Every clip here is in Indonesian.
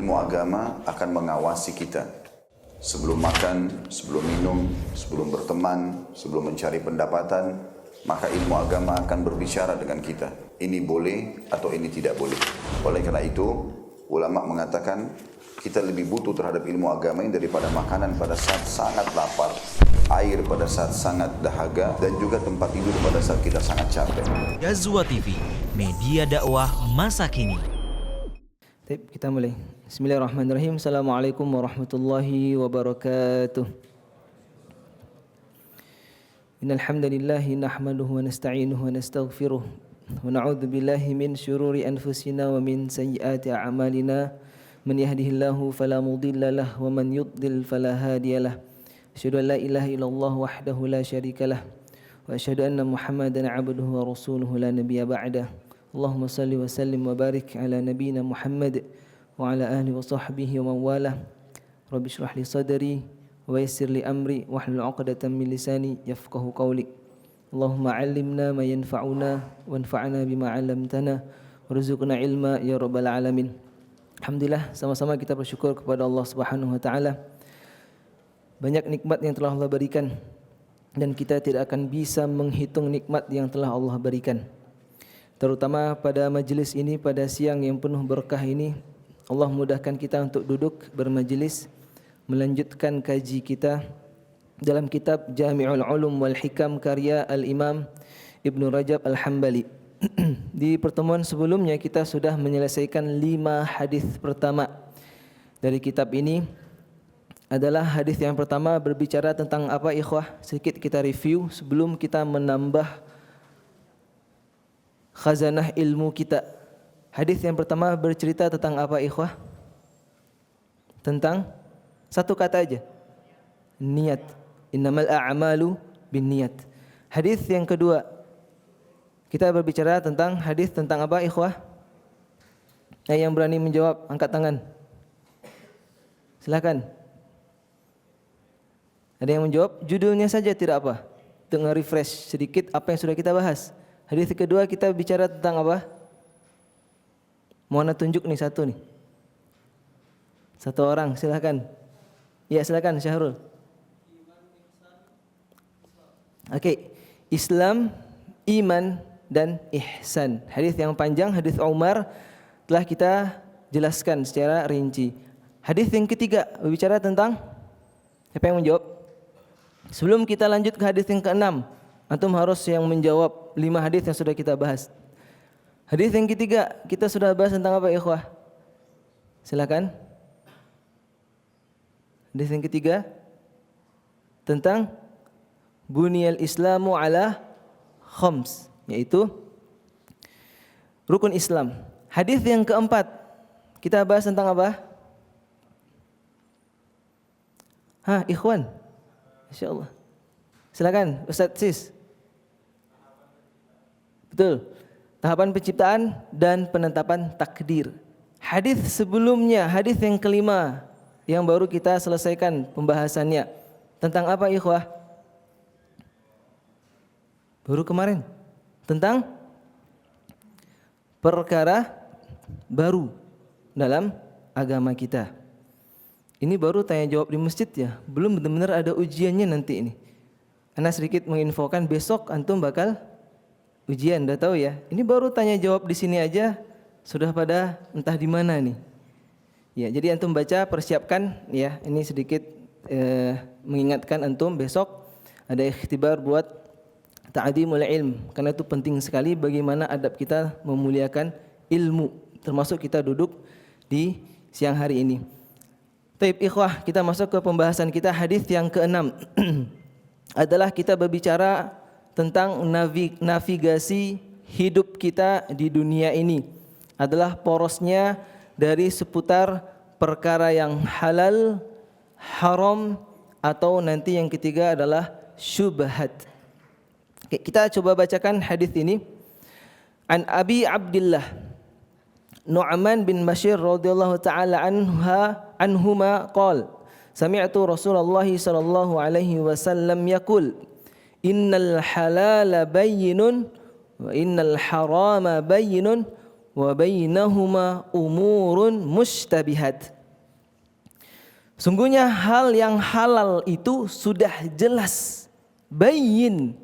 ilmu agama akan mengawasi kita. Sebelum makan, sebelum minum, sebelum berteman, sebelum mencari pendapatan, maka ilmu agama akan berbicara dengan kita. Ini boleh atau ini tidak boleh. Oleh karena itu, ulama mengatakan kita lebih butuh terhadap ilmu agama ini daripada makanan pada saat sangat lapar, air pada saat sangat dahaga, dan juga tempat tidur pada saat kita sangat capek. Ghazwa TV, media dakwah masa kini. Kita mulai. Bismillahirrahmanirrahim. Assalamualaikum warahmatullahi wabarakatuh. Innal hamdalillah nahmaduhu wa nasta'inuhu wa nastaghfiruh wa na'udzu billahi min syururi anfusina wa min sayyiati a'malina. Man yahdihillahu fala mudilla lahu wa man yudlil fala hadiyalah. Asyhadu an la ilaha illallah wahdahu la syarikalah wa asyhadu anna Muhammadan 'abduhu wa rasuluhu la nabiyya ba'dah. Allahumma salli wa sallim wa barik ala nabiyyina Muhammad wa ala alihi wa sahbihi wa man walah. Rabbi shrah li sadri wa yassir li amri wahlul 'uqdatam min lisani yafqahu qawli. Allahumma 'allimna ma yanfa'una wanfa'na bima 'allamtana warzuqna ilma ya rabbal alamin. Alhamdulillah, sama-sama kita bersyukur kepada Allah Subhanahu wa taala. Banyak nikmat yang telah Allah berikan dan kita tidak akan bisa menghitung nikmat yang telah Allah berikan. Terutama pada majelis ini, pada siang yang penuh berkah ini, Allah mudahkan kita untuk duduk bermajelis, melanjutkan kaji kita dalam kitab Jami'ul Ulum wal Hikam karya Al-Imam Ibn Rajab Al-Hambali. Di pertemuan sebelumnya kita sudah menyelesaikan 5 hadis pertama dari kitab ini. Adalah hadis yang pertama berbicara tentang apa, ikhwah? Sedikit kita review sebelum kita menambah khazanah ilmu kita. Hadis yang pertama bercerita tentang apa, ikhwah? Tentang satu kata aja, niat. Innamal a'malu binniyat. Hadis yang kedua kita berbicara tentang hadis tentang apa, ikhwah? Yang berani menjawab angkat tangan. Silakan. Ada yang menjawab? Judulnya saja, tidak apa. Untuk nge-refresh sedikit apa yang sudah kita bahas. Hadis kedua kita bicara tentang apa? Mohon tunjuk nih satu nih. Satu orang, silakan. Ya, silakan Syahrul. Oke. Islam, iman dan ihsan. Hadis yang panjang, hadis Umar telah kita jelaskan secara rinci. Hadis yang ketiga berbicara tentang, siapa yang menjawab? Sebelum kita lanjut ke hadis yang ke-6, antum harus yang menjawab 5 hadis yang sudah kita bahas. Hadis yang ketiga kita sudah bahas tentang apa, ikhwah? Silakan. Hadis yang ketiga tentang buniyal Islamu ala khams, yaitu rukun Islam. Hadis yang keempat kita bahas tentang apa? Ikhwan. Insyaallah. Silakan Ustaz Sis. Betul. Tahapan penciptaan dan penetapan takdir. Hadis sebelumnya, hadis yang kelima yang baru kita selesaikan pembahasannya. Tentang apa, ikhwah? Baru kemarin. Tentang perkara baru dalam agama kita. Ini baru tanya jawab di masjid ya. Belum benar-benar ada ujiannya nanti ini. Ana sedikit menginfokan besok antum bakal ujian, udah tahu ya. Ini baru tanya jawab di sini aja sudah pada entah di mana nih. Ya, jadi antum baca, persiapkan ya. Ini sedikit mengingatkan antum besok ada ikhtibar buat ta'dimul ilm, karena itu penting sekali bagaimana adab kita memuliakan ilmu, termasuk kita duduk di siang hari ini. Baik, ikhwah, kita masuk ke pembahasan kita. Hadis yang ke-6 adalah kita berbicara tentang navigasi hidup kita di dunia ini. Adalah porosnya dari seputar perkara yang halal, haram, atau nanti yang ketiga adalah syubhat. Oke, kita coba bacakan hadis ini. An Abi Abdillah Nu'man bin Bashir radhiyallahu ta'ala anhuma qala sami'tu Rasulullah sallallahu alaihi wasallam yaqul innal halala bayyinun wa innal harama bayyinun wa bainahuma umurun mushtabihat. Sungguhnya hal yang halal itu sudah jelas, bayyin,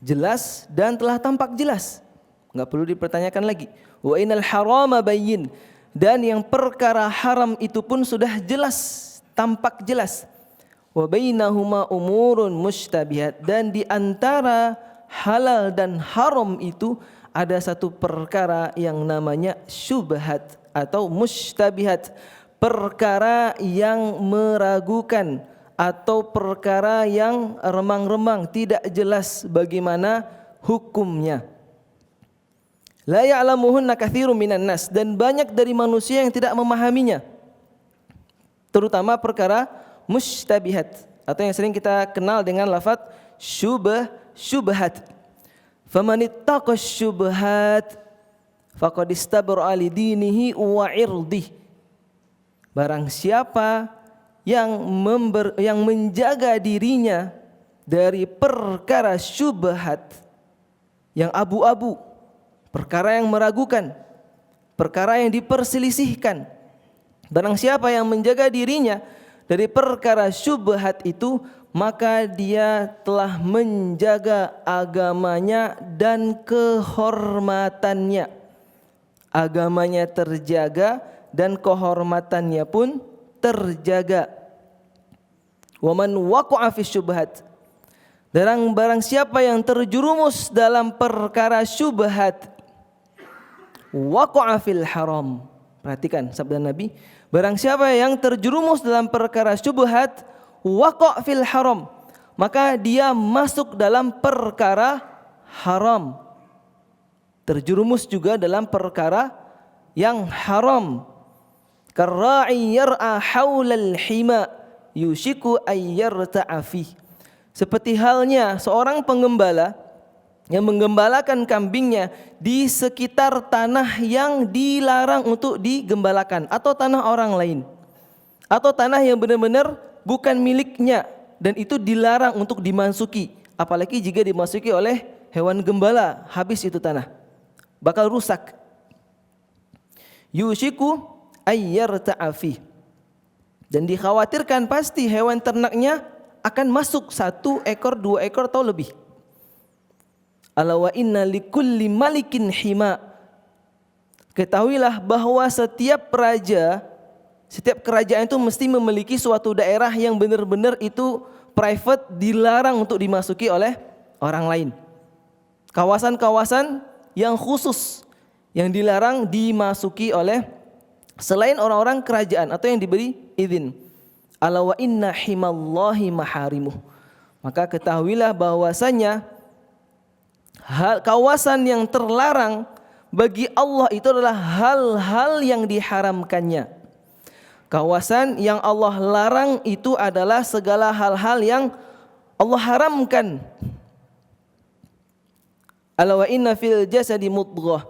jelas dan telah tampak jelas, enggak perlu dipertanyakan lagi. Wa innal harama bayyin, dan yang perkara haram itu pun sudah jelas, tampak jelas. Wa bainahuma umurun mushtabihat, dan di antara halal dan haram itu ada satu perkara yang namanya syubhat atau mushtabihat, perkara yang meragukan atau perkara yang remang-remang, tidak jelas bagaimana hukumnya. La ya'lamuhunna katsirun minan nas, dan banyak dari manusia yang tidak memahaminya, terutama perkara mushtabihat atau yang sering kita kenal dengan lafaz syubhat. Faman ittaqa syubhat faqad istabra'a li dinihi wa 'irdihi. Barang siapa yang menjaga dirinya dari perkara syubhat yang abu-abu, perkara yang meragukan, perkara yang diperselisihkan. Barang siapa yang menjaga dirinya dari perkara syubhat itu, maka dia telah menjaga agamanya dan kehormatannya. Agamanya terjaga dan kehormatannya pun terjaga. Wa man waqa'a fi syubhat, dan barang siapa yang terjerumus dalam perkara syubhat, waqa'a fil haram. Perhatikan sabda Nabi, barang siapa yang terjerumus dalam perkara syubhat, waqa' fil haram, maka dia masuk dalam perkara haram, terjerumus juga dalam perkara yang haram. Karra'i yar'a haulal hima yushiku ayyarta'a fih. Seperti halnya seorang penggembala yang menggembalakan kambingnya di sekitar tanah yang dilarang untuk digembalakan, atau tanah orang lain, atau tanah yang benar-benar bukan miliknya dan itu dilarang untuk dimasuki, apalagi jika dimasuki oleh hewan gembala, habis itu tanah, bakal rusak. Yushiku ayyarta'a fih, dan dikhawatirkan pasti hewan ternaknya akan masuk 1 ekor, 2 ekor atau lebih. Ala wa inna likulli malikin hima. Ketahuilah bahwa setiap raja, setiap kerajaan itu mesti memiliki suatu daerah yang benar-benar itu private, dilarang untuk dimasuki oleh orang lain. Kawasan-kawasan yang khusus yang dilarang dimasuki oleh selain orang-orang kerajaan atau yang diberi izin. Ala wa inna himallahi maharimuh. Maka ketahuilah bahwasanya kawasan yang terlarang bagi Allah itu adalah hal-hal yang diharamkannya. Kawasan yang Allah larang itu adalah segala hal-hal yang Allah haramkan. Ala wa inna fil jasadi mudghah,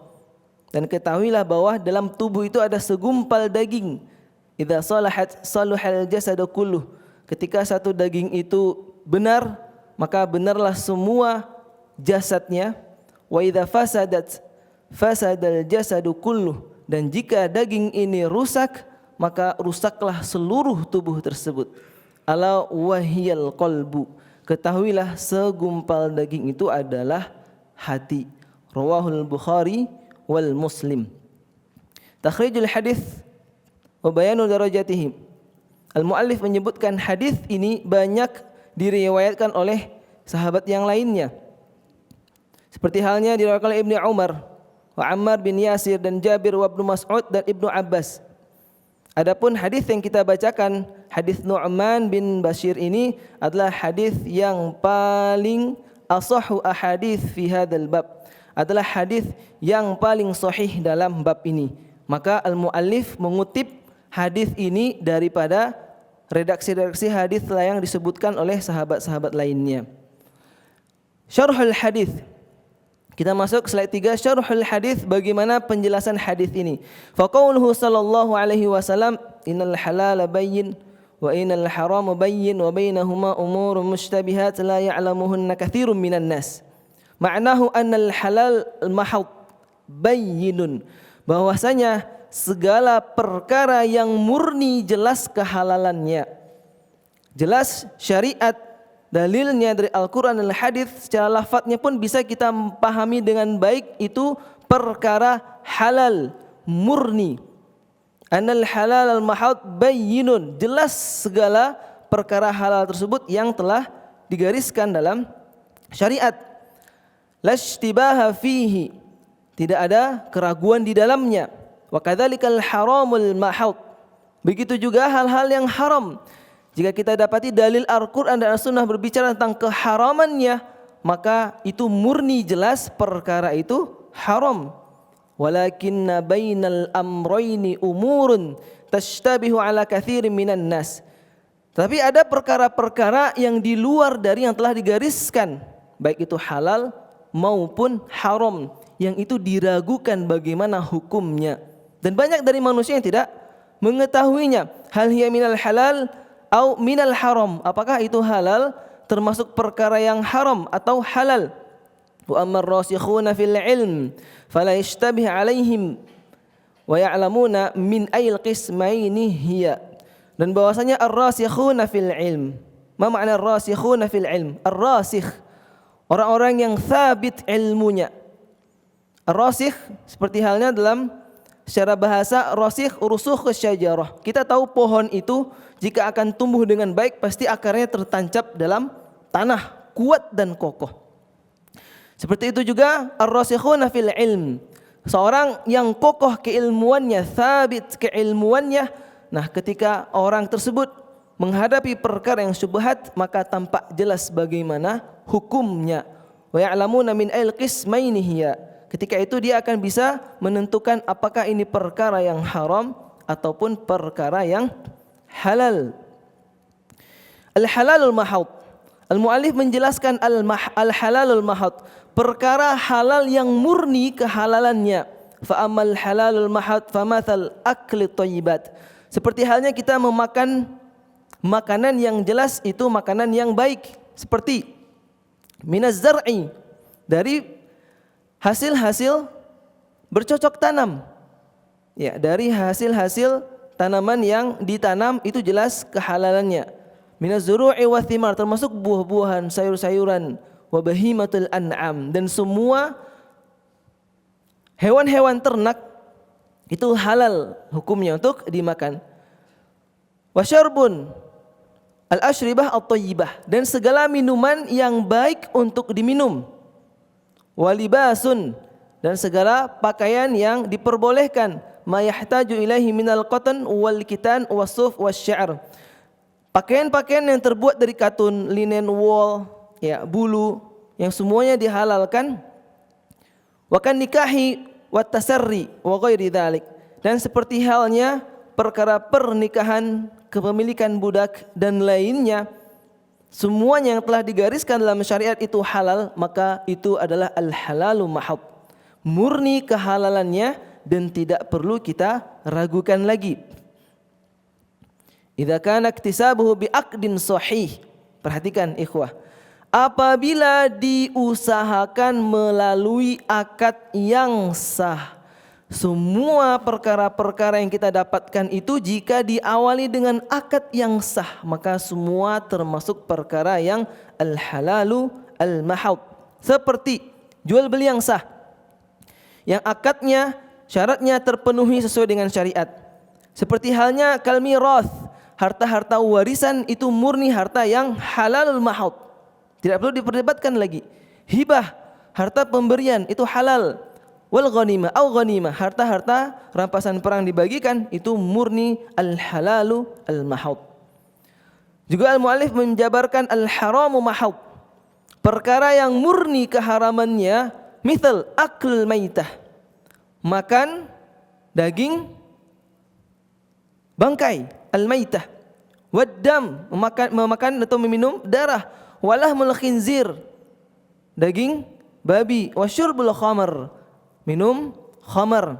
dan ketahuilah bahwa dalam tubuh itu ada segumpal daging. Idza salahat saluhal jasadu kulluh. Ketika satu daging itu benar, maka benarlah semua jasadnya. Wa idza fasadat fasadal jasadu kulluh, dan jika daging ini rusak, maka rusaklah seluruh tubuh tersebut. Ala wahiyal qalbu, ketahuilah segumpal daging itu adalah hati. Rawahul Bukhari wal Muslim. Takhrijul hadis wa bayanu darajatihim. Al-muallif menyebutkan hadis ini banyak diriwayatkan oleh sahabat yang lainnya. Seperti halnya diriwayatkan oleh Ibnu Umar, wa Ammar bin Yasir, dan Jabir wa Ibnu Mas'ud dan Ibnu Abbas. Adapun hadis yang kita bacakan, hadis Nu'man bin Bashir ini adalah hadis yang paling asahhu ahadits fi hadzal bab, adalah hadis yang paling sahih dalam bab ini. Maka al-muallif mengutip hadis ini daripada redaksi-redaksi hadis yang disebutkan oleh sahabat-sahabat lainnya. Syarhul hadis. Kita masuk slide 3, syarhul hadis, bagaimana penjelasan hadis ini. Fa qauluhu sallallahu alaihi wasallam, innal halala bayyin wa innal harama bayyin wa bainahuma umurun mushtabihat la ya'lamuhunna katsirun minan nas. Ma'nahu anna al halal al mahad bayyinun, bahwasanya segala perkara yang murni jelas kehalalannya. Jelas syariat, dalilnya dari Al-Quran dan Al-Hadis, secara lafadznya pun bisa kita pahami dengan baik, itu perkara halal, murni. Anal halal al-mahad bayyinun, jelas segala perkara halal tersebut yang telah digariskan dalam syariat. Lashtibaha fihi, tidak ada keraguan di dalamnya. Wa kadzalikal haramul mahad, begitu juga hal-hal yang haram. Jika kita dapati dalil Al-Quran dan As-Sunnah berbicara tentang keharamannya, maka itu murni jelas perkara itu haram. Walakinna bainal amrayni umurun tashtabihu ala katsirin minan nas. Tapi ada perkara-perkara yang di luar dari yang telah digariskan, baik itu halal maupun haram, yang itu diragukan bagaimana hukumnya. Dan banyak dari manusia yang tidak mengetahuinya. Hal hiya minal halal au minal haram, apakah itu halal termasuk perkara yang haram atau halal. Wa ammar rasikhuna fil ilm fala yashtabih alaihim wa ya'lamuna min ayil qismaini hiya. Dan bahwasanya ar-rasikhuna fil ilm, ma makna ar-rasikhuna fil ilm? Ar-rasikh, orang-orang yang thabit ilmunya. Ar-rasikh seperti halnya dalam secara bahasa rasikh, rusukh syajarah. Kita tahu pohon itu jika akan tumbuh dengan baik pasti akarnya tertancap dalam tanah, kuat dan kokoh. Seperti itu juga ar-rasikhuna fil ilm, seorang yang kokoh keilmuannya, thabit keilmuannya. Nah, ketika orang tersebut menghadapi perkara yang syubhat, maka tampak jelas bagaimana hukumnya. Wa ya'lamuna min ayil qismaini hiya, ketika itu dia akan bisa menentukan apakah ini perkara yang haram ataupun perkara yang halal. Al-halalul mahad, al-mu'allif menjelaskan al-halalul mahad, perkara halal yang murni kehalalannya. Fa amal halalul mahad famathal akli thayyibat, seperti halnya kita memakan makanan yang jelas itu makanan yang baik, seperti minaz zar'i, dari hasil-hasil bercocok tanam. Ya, dari hasil-hasil tanaman yang ditanam itu jelas kehalalannya. Minaz zuru'i wa thimar, termasuk buah-buahan, sayur-sayuran, wa bahimatul an'am, dan semua hewan-hewan ternak itu halal hukumnya untuk dimakan. Wa syarbun al-ashribah at-thayyibah, dan segala minuman yang baik untuk diminum. Wa libasun, dan segala pakaian yang diperbolehkan. Ma yahtaju ilaihi minal qatan wal kitan was-suf wasy-sya'r, pakaian-pakaian yang terbuat dari katun, linen, wool, ya, bulu, yang semuanya dihalalkan. Wa kan nikahi wat tasarri wa ghairi dzalik, dan seperti halnya perkara pernikahan, kepemilikan budak dan lainnya, semuanya yang telah digariskan dalam syariat itu halal, maka itu adalah al-halalu mahad, murni kehalalannya dan tidak perlu kita ragukan lagi. Idza kana iktisabuhu biaqdin sahih, perhatikan ikhwah, apabila diusahakan melalui akad yang sah. Semua perkara-perkara yang kita dapatkan itu jika diawali dengan akad yang sah, maka semua termasuk perkara yang al-halalu al-mahad. Seperti jual beli yang sah, yang akadnya, syaratnya terpenuhi sesuai dengan syariat. Seperti halnya kal mirath, harta-harta warisan itu murni harta yang halalul mahad, tidak perlu diperdebatkan lagi. Hibah, harta pemberian itu halal. Wal ghanimah au ghanimah, harta-harta rampasan perang dibagikan itu murni al-halalu al-mahad. Juga al-mu'allif menjabarkan al-haramu mahad, perkara yang murni keharamannya, misal akl maitah, makan daging bangkai, al-maitah, waddam, memakan atau meminum darah, walahmul khinzir, daging babi, wasyurbul khamar, minum khamar.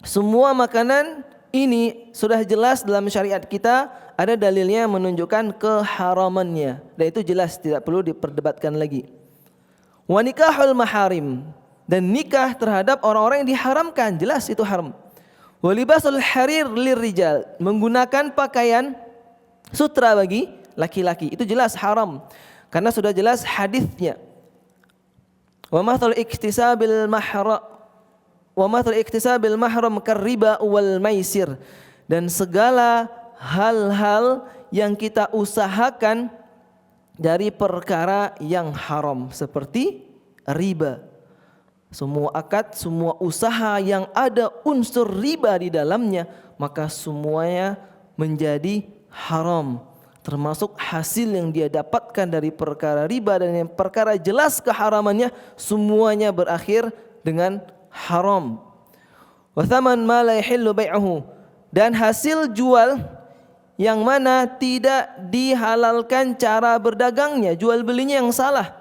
Semua makanan ini sudah jelas dalam syariat kita, ada dalilnya menunjukkan keharamannya, dan itu jelas tidak perlu diperdebatkan lagi. Wa nikahul maharim, dan nikah terhadap orang-orang yang diharamkan, jelas itu haram. Walibasul harir lirrijal, menggunakan pakaian sutra bagi laki-laki, itu jelas haram karena sudah jelas hadisnya. Wa mathal iktisabil mahram karriba wal maisir, dan segala hal-hal yang kita usahakan dari perkara yang haram seperti riba. Semua akad, semua usaha yang ada unsur riba di dalamnya, maka semuanya menjadi haram. Termasuk hasil yang dia dapatkan dari perkara riba dan yang perkara jelas keharamannya, semuanya berakhir dengan haram. Wa thaman ma la yahillu bai'uhu, dan hasil jual yang mana tidak dihalalkan cara berdagangnya, jual belinya yang salah.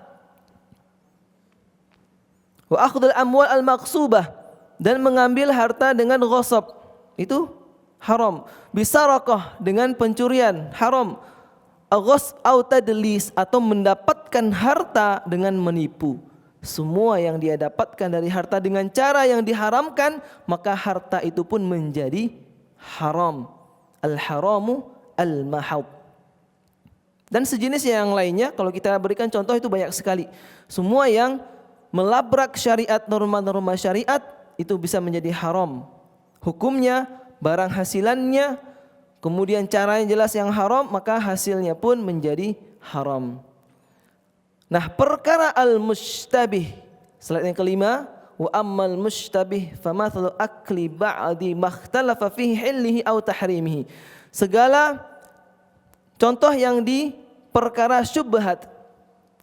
Wa akhdul amwal al-maqsubah, dan mengambil harta dengan ghasab, itu haram. Bisarakah, dengan pencurian, haram. Aghas au tadlis, atau mendapatkan harta dengan menipu. Semua yang dia dapatkan dari harta dengan cara yang diharamkan, maka harta itu pun menjadi haram. Al-haramu al-mahad. Dan sejenis yang lainnya, kalau kita berikan contoh itu banyak sekali. Semua yang melabrak syariat, norma-norma syariat, itu bisa menjadi haram. Hukumnya, barang hasilannya, kemudian cara yang jelas yang haram, maka hasilnya pun menjadi haram. Nah, perkara al-mustabih, slide yang kelima, wa ammal mustabih famathalu akli ba'di makhtalafa fihi hillihi aw tahrimihi. Segala contoh yang di perkara syubhat,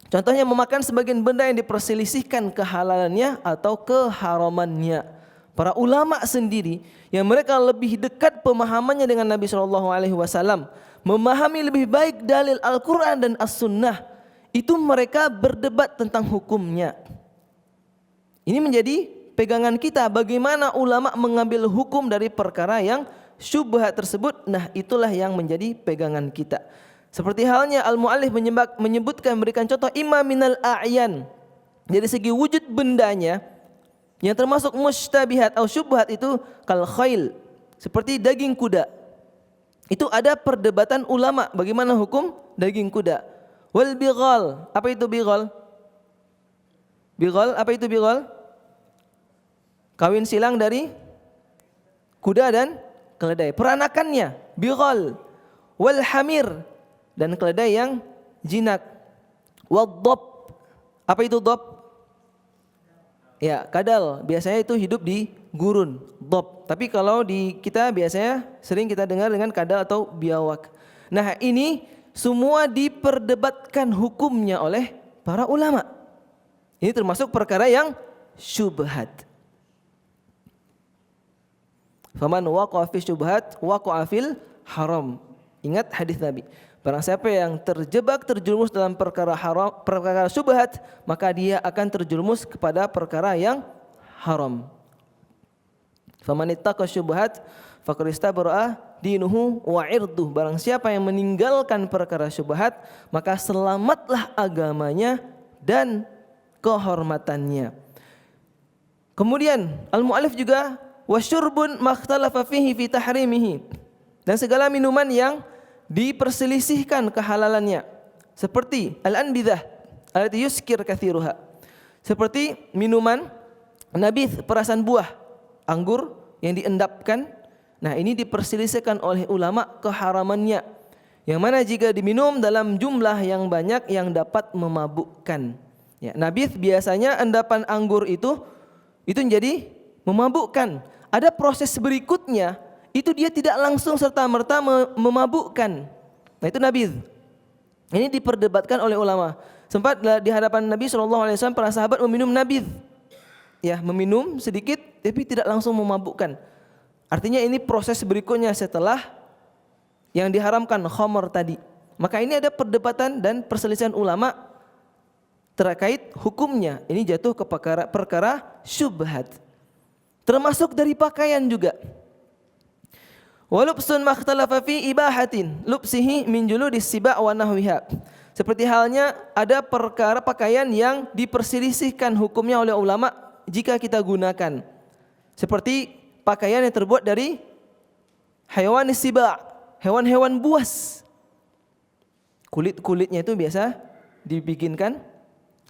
contohnya memakan sebagian benda yang diperselisihkan kehalalannya atau keharamannya. Para ulama sendiri yang mereka lebih dekat pemahamannya dengan Nabi SAW, memahami lebih baik dalil Al-Quran dan As-Sunnah, itu mereka berdebat tentang hukumnya. Ini menjadi pegangan kita, bagaimana ulama mengambil hukum dari perkara yang syubhat tersebut. Nah, itulah yang menjadi pegangan kita. Seperti halnya al-mu'allif menyebutkan, memberikan contoh imma minal a'yan, dari segi wujud bendanya yang termasuk mustabihat atau syubhat itu kal khail, seperti daging kuda. Itu ada perdebatan ulama bagaimana hukum daging kuda. Wal bighal, apa itu bighal? Bighal, apa itu bighal? Kawin silang dari kuda dan keledai, peranakannya bighal. Wal hamir, dan keledai yang jinak. Wadhab, apa itu dhab? Ya, kadal, biasanya itu hidup di gurun, dhab. Tapi kalau di kita biasanya sering kita dengar dengan kadal atau biawak. Nah, ini semua diperdebatkan hukumnya oleh para ulama. Ini termasuk perkara yang syubhat. Faman waqa'a fi syubhat waqa'a fil haram. Ingat hadis Nabi, barang siapa yang terjerumus dalam perkara haram, perkara syubhat, maka dia akan terjerumus kepada perkara yang haram. Faman ittaqa syubhat faqad istabara'a dinuhu wa 'irduh. Barang siapa yang meninggalkan perkara syubhat, maka selamatlah agamanya dan kehormatannya. Kemudian al-mu'allif juga wasyurbun makhtalafa fihi fi tahrimihi, dan segala minuman yang diperselisihkan kehalalannya, seperti al-anbidah allati yuskir katsiruha, seperti minuman nabith, perasan buah anggur yang diendapkan. Nah, ini diperselisihkan oleh ulama keharamannya, yang mana jika diminum dalam jumlah yang banyak yang dapat memabukkan. Ya, nabith biasanya endapan anggur itu menjadi memabukkan. Ada proses berikutnya, itu dia tidak langsung serta-merta memabukkan. Nah, itu nabidh. Ini diperdebatkan oleh ulama. Sempat di hadapan Nabi SAW para sahabat meminum nabidh. Ya, meminum sedikit tapi tidak langsung memabukkan. Artinya ini proses berikutnya setelah yang diharamkan khamr tadi. Maka ini ada perdebatan dan perselisihan ulama terkait hukumnya. Ini jatuh ke perkara syubhat. Termasuk dari pakaian juga. Walubsun makhtalafa fi ibahatin lubsihi min juludis siba' wa nahwiha. Seperti halnya ada perkara pakaian yang diperselisihkan hukumnya oleh ulama, jika kita gunakan. Seperti pakaian yang terbuat dari hayawan siba, hewan-hewan buas. Kulit-kulitnya itu biasa dibikinkan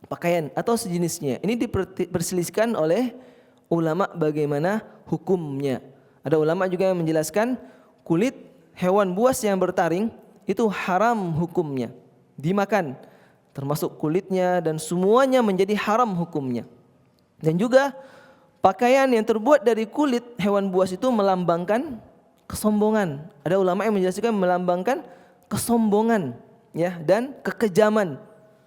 pakaian atau sejenisnya. Ini diperselisihkan oleh ulama bagaimana hukumnya. Ada ulama juga yang menjelaskan kulit hewan buas yang bertaring itu haram hukumnya, dimakan, termasuk kulitnya dan semuanya menjadi haram hukumnya. Dan juga pakaian yang terbuat dari kulit hewan buas itu melambangkan kesombongan. Ada ulama yang menjelaskan melambangkan kesombongan, ya, dan kekejaman,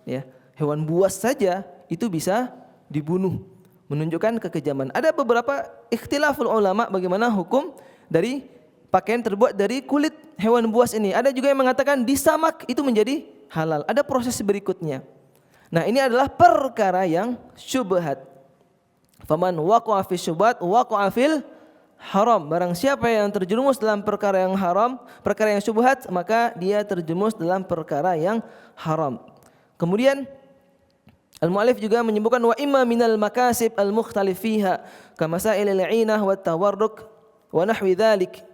ya. Hewan buas saja itu bisa dibunuh, menunjukkan kekejaman. Ada beberapa ikhtilaful ulama bagaimana hukum dari pakaian terbuat dari kulit hewan buas ini. Ada juga yang mengatakan disamak itu menjadi halal. Ada proses berikutnya. Nah, ini adalah perkara yang syubhat. Faman waqa'a fi syubhat waqa'a fil haram. Barang siapa yang terjerumus dalam perkara yang haram, perkara yang syubhat, maka dia terjerumus dalam perkara yang haram. Kemudian al-mu'allif juga menyebutkan wa imma minal makasib al-mukhtalif fiha kama sa'ilil 'inah wa tawarruk wa nahwi dzalik.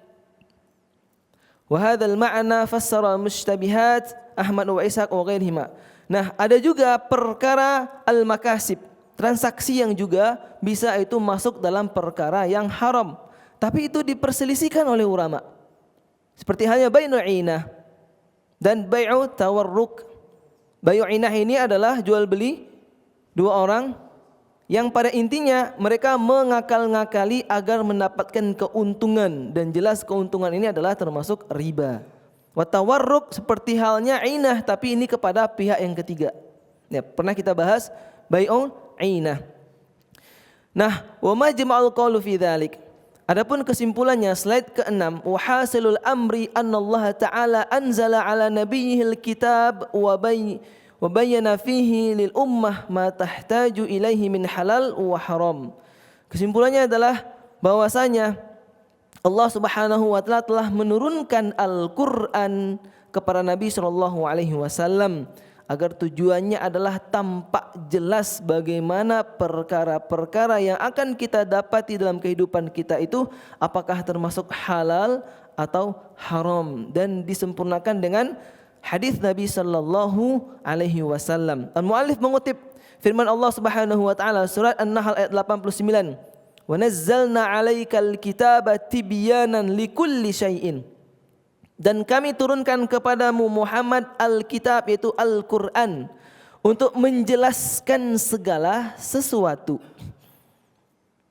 Wa hadzal ma'na fassara mushtabihat Ahmad wa Ishaq wa ghairihima. Nah, ada juga perkara al-makasib, transaksi yang juga bisa itu masuk dalam perkara yang haram, tapi itu diperselisihkan oleh ulama. Seperti halnya bai'ul 'inah dan bai'u tawarruk. Bai'u 'inah ini adalah jual beli dua orang yang pada intinya mereka mengakal-ngakali agar mendapatkan keuntungan, dan jelas keuntungan ini adalah termasuk riba. Wa tawarruk seperti halnya 'inah, tapi ini kepada pihak yang ketiga. Ya, pernah kita bahas bai'ul 'inah. Nah, wa majma'ul qawlu fi dzalik. Adapun kesimpulannya slide ke-6, wa hasilul amri annallaha ta'ala anzala ala nabiyyihil kitab wa bayyana fihi lil ummah ma tahtaju ilaihi min halal wa haram. Kesimpulannya adalah bahwasanya Allah Subhanahu wa taala telah menurunkan Al-Qur'an kepada Nabi sallallahu alaihi wasallam agar tujuannya adalah tampak jelas bagaimana perkara-perkara yang akan kita dapati dalam kehidupan kita itu apakah termasuk halal atau haram, dan disempurnakan dengan hadis Nabi sallallahu alaihi wasallam. Al-muallif mengutip firman Allah Subhanahu wa taala surat An-Nahl ayat 89. Wa nazzalna 'alaikal kitaba tibyanan likulli syai'in. Dan kami turunkan kepadamu Muhammad al-kitab, yaitu Al-Qur'an, untuk menjelaskan segala sesuatu.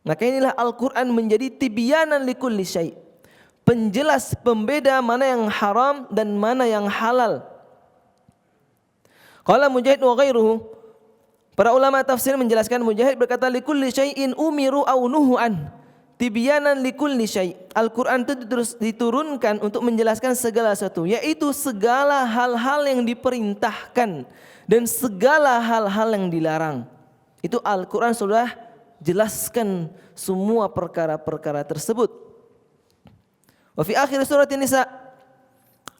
Maka inilah Al-Qur'an menjadi tibyanan likulli syai', penjelas, pembeda mana yang haram dan mana yang halal. Qala Mujahid wa ghairuhu, para ulama tafsir menjelaskan, Mujahid berkata likulli syai'in umiru aw nuhu an, tibyanan likulli syai'. Al-Qur'an itu diturunkan untuk menjelaskan segala sesuatu, yaitu segala hal-hal yang diperintahkan dan segala hal-hal yang dilarang. Itu Al-Qur'an sudah jelaskan semua perkara-perkara tersebut. Wa fi akhir surat An-Nisa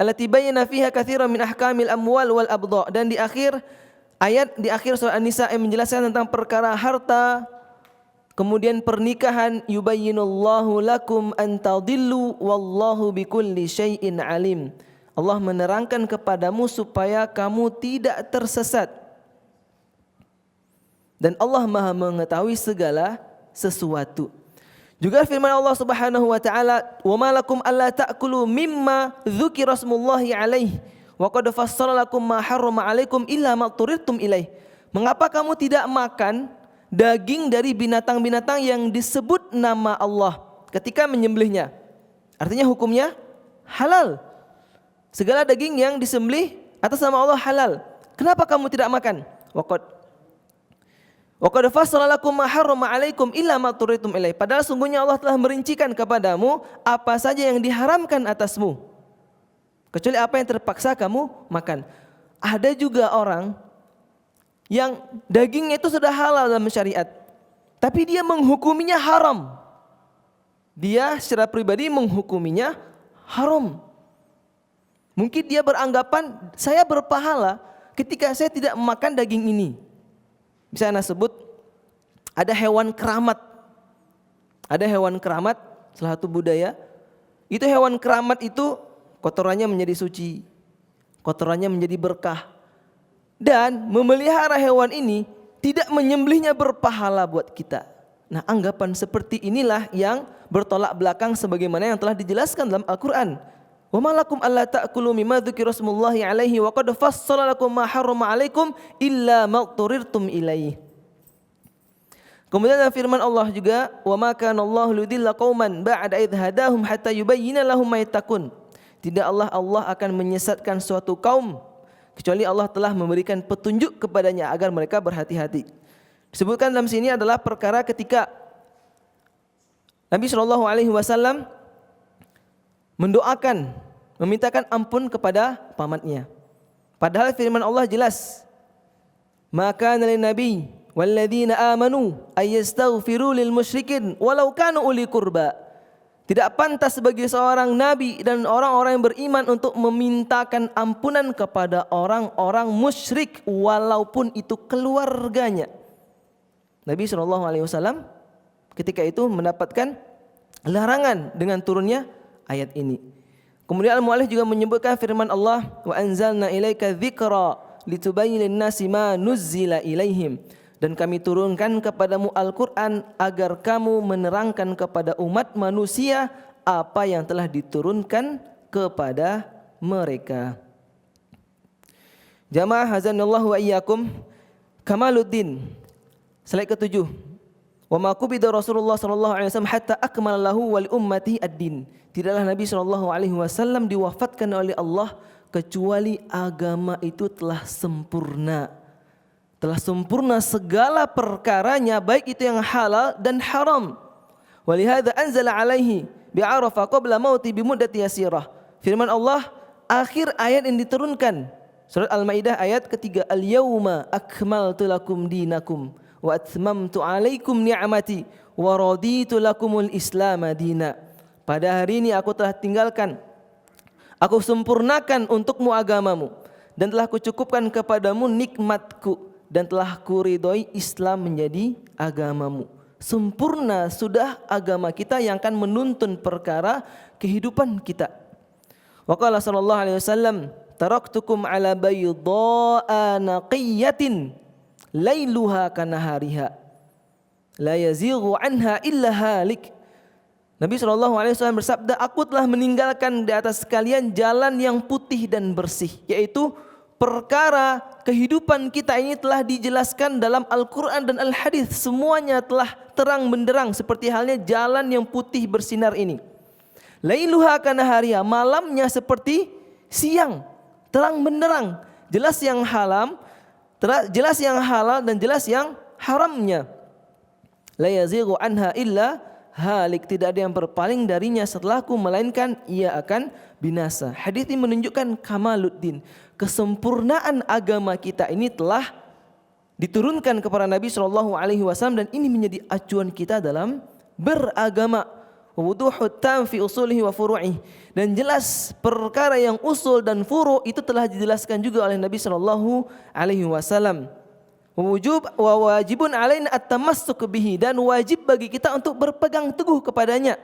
allati bayyana fiha katsiran min ahkamil amwal wal abdha, dan di akhir ayat di akhir surat An-Nisa yang menjelaskan tentang perkara harta, kemudian pernikahan, yubayyinullahu lakum an tadillu wallahu bikulli syai'in alim. Allah menerangkan kepadamu supaya kamu tidak tersesat, dan Allah Maha mengetahui segala sesuatu. Juga firman Allah Subhanahu wa taala, "Wa ma lakum alla ta'kulu mimma dzukira smullahi alaihi wa qad fassala lakum ma harrama 'alaikum illa ma turirtum ilaih." Mengapa kamu tidak makan daging dari binatang-binatang yang disebut nama Allah ketika menyembelihnya? Artinya hukumnya halal. Segala daging yang disembelih atas nama Allah halal. Kenapa kamu tidak makan? Wa qad fassala lakum ma harrama 'alaikum illa ma turirtum ilaih. Padahal sungguhnya Allah telah merincikan kepadamu apa saja yang diharamkan atasmu, kecuali apa yang terpaksa kamu makan. Ada juga orang yang dagingnya itu sudah halal dalam syariat, tapi dia menghukuminya haram. Dia secara pribadi menghukuminya haram. Mungkin dia beranggapan saya berpahala ketika saya tidak makan daging ini. Bisa Anda sebut ada hewan keramat. Ada hewan keramat, salah satu budaya. Itu hewan keramat itu kotorannya menjadi suci, kotorannya menjadi berkah. Dan memelihara hewan ini tidak menyembelihnya berpahala buat kita. Nah, anggapan seperti inilah yang bertolak belakang sebagaimana yang telah dijelaskan dalam Al-Quran. Wa ma lakum alla ta'kulu mimma dzukira smullahi alaihi wa qad fassala lakum ma harrama alaikum illa ma turirtum ilaihi. Kemudian dalam firman Allah juga, wa ma kana Allahu liyudilla qauman ba'da idh hadahum hatta yubayyana lahum ma yattaqun. Tidak Allah akan menyesatkan suatu kaum kecuali Allah telah memberikan petunjuk kepadanya agar mereka berhati-hati. Disebutkan dalam sini adalah perkara ketika Nabi SAW mendoakan, memintakan ampun kepada pamannya. Padahal firman Allah jelas, maka lin nabi walladzina amanu ayastaghfiru lil musyrikin walau kanu uli qurba. Tidak pantas bagi seorang nabi dan orang-orang yang beriman untuk memintakan ampunan kepada orang-orang musyrik walaupun itu keluarganya. Nabi SAW ketika itu mendapatkan larangan dengan turunnya ayat ini. Kemudian Al-Mu'allif juga menyebutkan firman Allah, wa anzalna ilaika dzikra litubayyana lin-nasi ma nuzzila ilaihim. Dan kami turunkan kepadamu Al-Quran agar kamu menerangkan kepada umat manusia apa yang telah diturunkan kepada mereka. Jamaah hazanallahu wa iyyakum. Kamaluddin, slide ke-7. Wa ma qubida Rasulullah sallallahu alaihi wasallam hatta akmala lahu wa li ummatihi ad-din. Tidaklah Nabi sallallahu alaihi wasallam diwafatkan oleh Allah kecuali agama itu telah sempurna. Telah sempurna segala perkaranya, baik itu yang halal dan haram. Walihada anzala alaihi bi'arafa qabla mauti bimuddati yasirah. Firman Allah, akhir ayat yang diturunkan surat Al-Maidah ayat ketiga, al-yawma akmaltu lakum dinakum wa atmamtu alaikum ni'mati wa raditu lakumul islam dina. Pada hari ini aku telah tinggalkan, aku sempurnakan untukmu agamamu dan telah kucukupkan kepadamu nikmatku dan telah kuridhoi Islam menjadi agamamu. Sempurna sudah agama kita yang akan menuntun perkara kehidupan kita. Wa qala sallallahu alaihi wasallam, taraktukum ala bayda'a naqiyatin lailuha kanahariha la yazighu anha illa halik. Nabi SAW bersabda, aku telah meninggalkan di atas kalian jalan yang putih dan bersih, yaitu perkara kehidupan kita ini telah dijelaskan dalam Al-Quran dan Al-Hadis. Semuanya telah terang benderang seperti halnya jalan yang putih bersinar ini. Lailuha kanahariha, malamnya seperti siang, terang benderang, jelas yang halal dan jelas yang haramnya. La yazighu anha illa halik, tidak ada yang berpaling darinya setelahku melainkan ia akan binasa. Hadis ini menunjukkan kamaluddin, kesempurnaan agama kita ini telah diturunkan kepada Nabi SAW dan ini menjadi acuan kita dalam beragama. Wuduhut tam fi usulihi wa furu'ih, dan jelas perkara yang usul dan furu' itu telah dijelaskan juga oleh Nabi SAW. Wajibun alaina at-tamassuk bihi, dan wajib bagi kita untuk berpegang teguh kepadanya.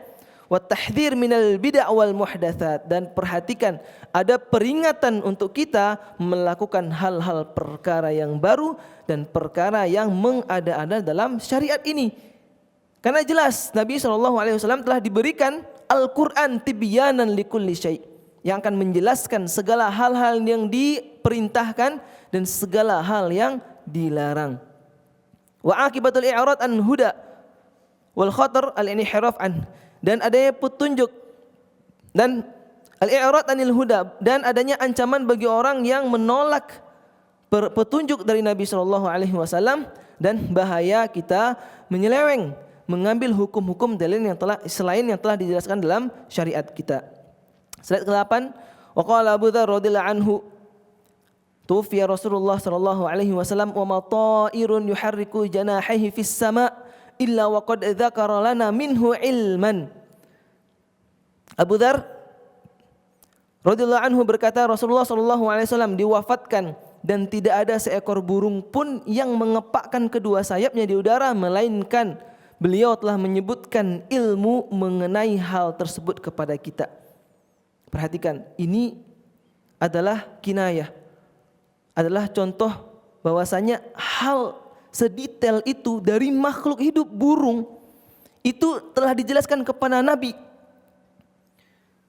Wa tahdhir minal bid'ah wal muhdatsat, dan perhatikan ada peringatan untuk kita melakukan hal-hal perkara yang baru dan perkara yang mengada-ada dalam syariat ini. Karena jelas Nabi SAW telah diberikan Al-Quran tibyanan likulli syai', yang akan menjelaskan segala hal-hal yang diperintahkan dan segala hal yang dilarang. Wa akibatul i'rad an huda wal khatar al-inhiraf an, dan adanya petunjuk dan al-i'rad anil huda, dan adanya ancaman bagi orang yang menolak petunjuk dari Nabi SAW, dan bahaya kita menyeleweng mengambil hukum-hukum dalil yang telah selain yang telah dijelaskan dalam syariat kita. Slide ke-8. Wa qala Abu Dzar radhiyallahu anhu, tufiya Rasulullah sallallahu alaihi wasallam wa ma ta'irun yuharriku janahihi fis sama' illa wa qad dzakara lana minhu ilman. Abu Dzar radhiyallahu anhu berkata, Rasulullah sallallahu alaihi wasallam diwafatkan dan tidak ada seekor burung pun yang mengepakkan kedua sayapnya di udara, melainkan beliau telah menyebutkan ilmu mengenai hal tersebut kepada kita. Perhatikan, ini adalah kinayah, adalah contoh bahwasanya hal sedetail itu dari makhluk hidup burung itu telah dijelaskan kepada Nabi.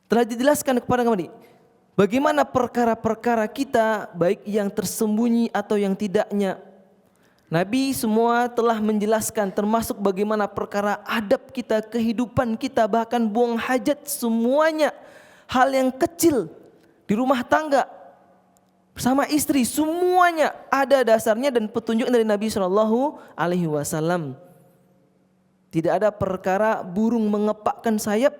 Telah dijelaskan kepada Nabi. Bagaimana perkara-perkara kita, baik yang tersembunyi atau yang tidaknya. Nabi semua telah menjelaskan, termasuk bagaimana perkara adab kita, kehidupan kita, bahkan buang hajat, semuanya. Hal yang kecil di rumah tangga, bersama istri, semuanya ada dasarnya dan petunjuk dari Nabi SAW. Tidak ada perkara burung mengepakkan sayap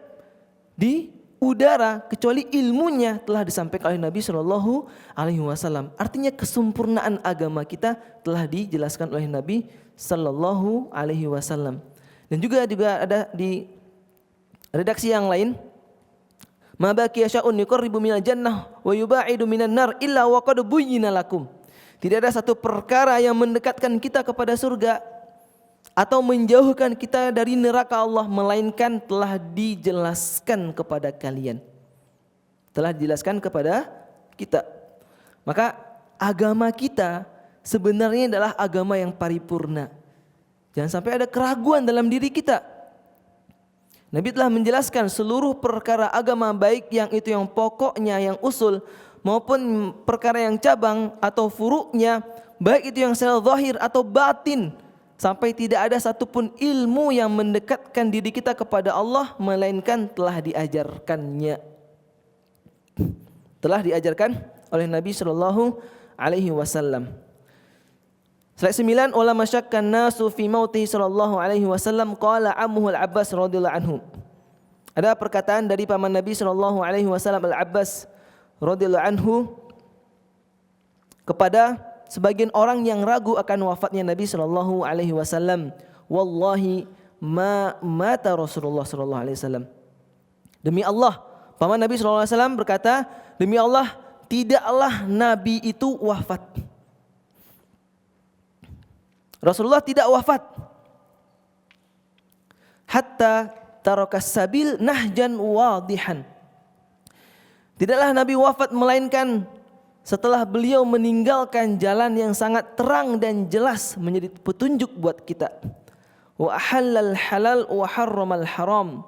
di udara kecuali ilmunya telah disampaikan oleh Nabi SAW. Artinya kesempurnaan agama kita telah dijelaskan oleh Nabi SAW. Dan juga ada di redaksi yang lain, ma baqiya sya'un yuqarribu minal jannah wa yubaidu minan nar illa wa qad buyyina lakum. Tidak ada satu perkara yang mendekatkan kita kepada surga atau menjauhkan kita dari neraka Allah, melainkan telah dijelaskan kepada kalian. Telah dijelaskan kepada kita. Maka agama kita sebenarnya adalah agama yang paripurna. Jangan sampai ada keraguan dalam diri kita. Nabi telah menjelaskan seluruh perkara agama, baik yang itu yang pokoknya, yang usul, maupun perkara yang cabang atau furuknya, baik itu yang secara zahir atau batin. Sampai tidak ada satupun ilmu yang mendekatkan diri kita kepada Allah, melainkan telah diajarkannya. Telah diajarkan oleh Nabi SAW. Slide 9, wala masyakkan nasu fi mauti SAW qala ammuhu al-Abbas radhiyallahu anhu. Ada perkataan dari paman Nabi SAW Al-Abbas radhiyallahu anhu kepada sebagian orang yang ragu akan wafatnya Nabi SAW. Wallahi ma mata Rasulullah SAW. Demi Allah, paman Nabi SAW berkata, demi Allah, tidaklah Nabi itu wafat. Rasulullah tidak wafat. Hatta tarakas sabil nahjan wadihan. Tidaklah Nabi wafat melainkan setelah beliau meninggalkan jalan yang sangat terang dan jelas menjadi petunjuk buat kita. Wa ahallal halal wa harramal haram.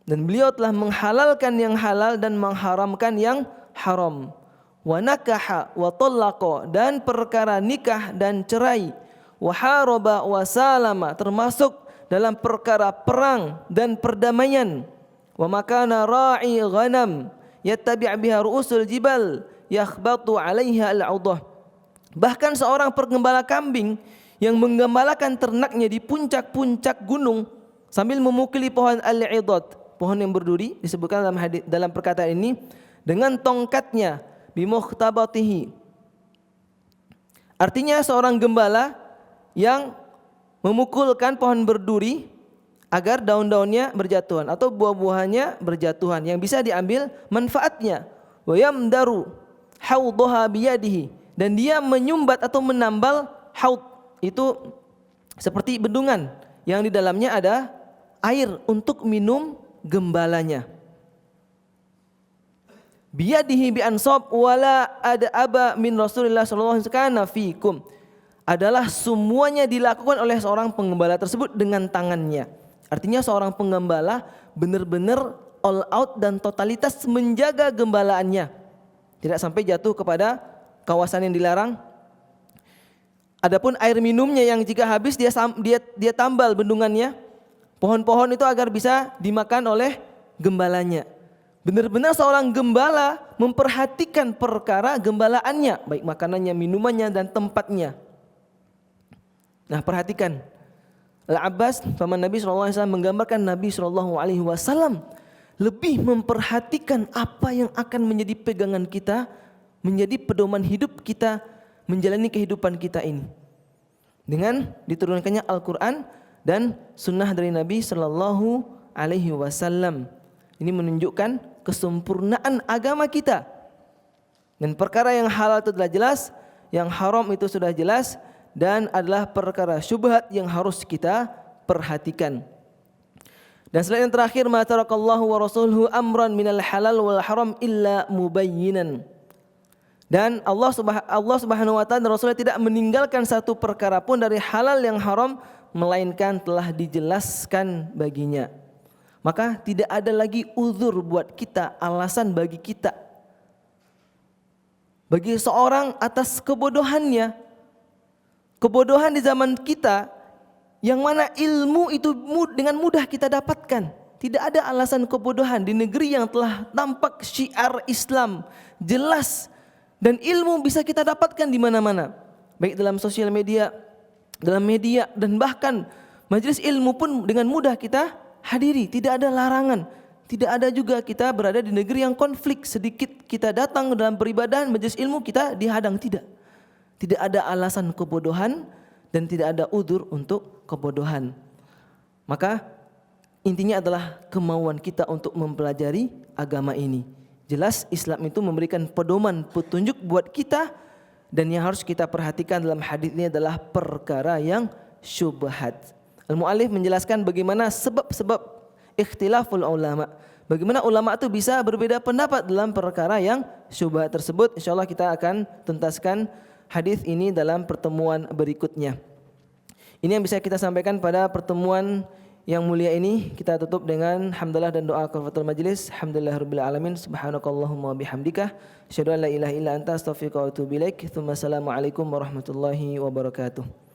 Dan beliau telah menghalalkan yang halal dan mengharamkan yang haram. Wa nakaha wa tallaqa, dan perkara nikah dan cerai. Wa haraba wa salama, termasuk dalam perkara perang dan perdamaian. Wa makana ra'i ghanam yattabi' biha ru'usul jibal yakhbatu 'alaiha al-'udah. Bahkan seorang penggembala kambing yang menggembalakan ternaknya di puncak-puncak gunung sambil memukuli pohon al-'idad, pohon yang berduri, disebutkan dalam perkataan ini, dengan tongkatnya bimukhtabatihi. Artinya seorang gembala yang memukulkan pohon berduri agar daun-daunnya berjatuhan atau buah-buahannya berjatuhan yang bisa diambil manfaatnya. Wa yamdaru haudhaha biyadihi, dan dia menyumbat atau menambal haud, itu seperti bendungan yang di dalamnya ada air untuk minum gembalanya. Biyadihi bi ansab wala ada aba min Rasulillah sallallahu alaihi wasallam fikum, adalah semuanya dilakukan oleh seorang penggembala tersebut dengan tangannya. Artinya seorang penggembala benar-benar all out dan totalitas menjaga gembalaannya, tidak sampai jatuh kepada kawasan yang dilarang. Adapun air minumnya yang jika habis dia tambal bendungannya, pohon-pohon itu agar bisa dimakan oleh gembalanya. Benar-benar seorang gembala memperhatikan perkara gembalaannya, baik makanannya, minumannya, dan tempatnya. Nah, perhatikan, Al-Abbas, paman Nabi SAW, menggambarkan Nabi SAW lebih memperhatikan apa yang akan menjadi pegangan kita, menjadi pedoman hidup kita, menjalani kehidupan kita ini. Dengan diturunkannya Al-Quran dan sunnah dari Nabi SAW. Ini menunjukkan kesempurnaan agama kita. Dan perkara yang halal itu adalah jelas, yang haram itu sudah jelas, dan adalah perkara syubhat yang harus kita perhatikan. Dan selain yang terakhir, ma tarakallahu wa rasuluhu amran minal halal wal haram illa mubayyinan. Dan Allah Subhanahu wa taala dan Rasulnya tidak meninggalkan satu perkara pun dari halal yang haram melainkan telah dijelaskan baginya. Maka tidak ada lagi uzur buat kita, alasan bagi kita, bagi seorang atas kebodohannya. Kebodohan di zaman kita yang mana ilmu itu dengan mudah kita dapatkan. Tidak ada alasan kebodohan di negeri yang telah tampak syiar Islam jelas, dan ilmu bisa kita dapatkan di mana-mana, baik dalam sosial media, dalam media, dan bahkan majelis ilmu pun dengan mudah kita hadiri. Tidak ada larangan. Tidak ada juga kita berada di negeri yang konflik, sedikit kita datang dalam peribadahan majelis ilmu kita dihadang. Tidak ada alasan kebodohan dan tidak ada udzur untuk kebodohan. Maka intinya adalah kemauan kita untuk mempelajari agama ini. Jelas Islam itu memberikan pedoman, petunjuk buat kita, dan yang harus kita perhatikan dalam hadis ini adalah perkara yang syubhat. Al-Mu'allif menjelaskan bagaimana sebab-sebab ikhtilaful ulama. Bagaimana ulama itu bisa berbeda pendapat dalam perkara yang syubhat tersebut. Insyaallah kita akan tuntaskan hadis ini dalam pertemuan berikutnya. Ini yang bisa kita sampaikan pada pertemuan yang mulia ini. Kita tutup dengan hamdalah dan doa kafatul majlis. Alhamdulillahirabbil alamin. Subhanakallahumma bihamdika asyhadu an la ilaha illa anta astaghfiruka wa atubu ilaik. Assalamualaikum warahmatullahi wabarakatuh.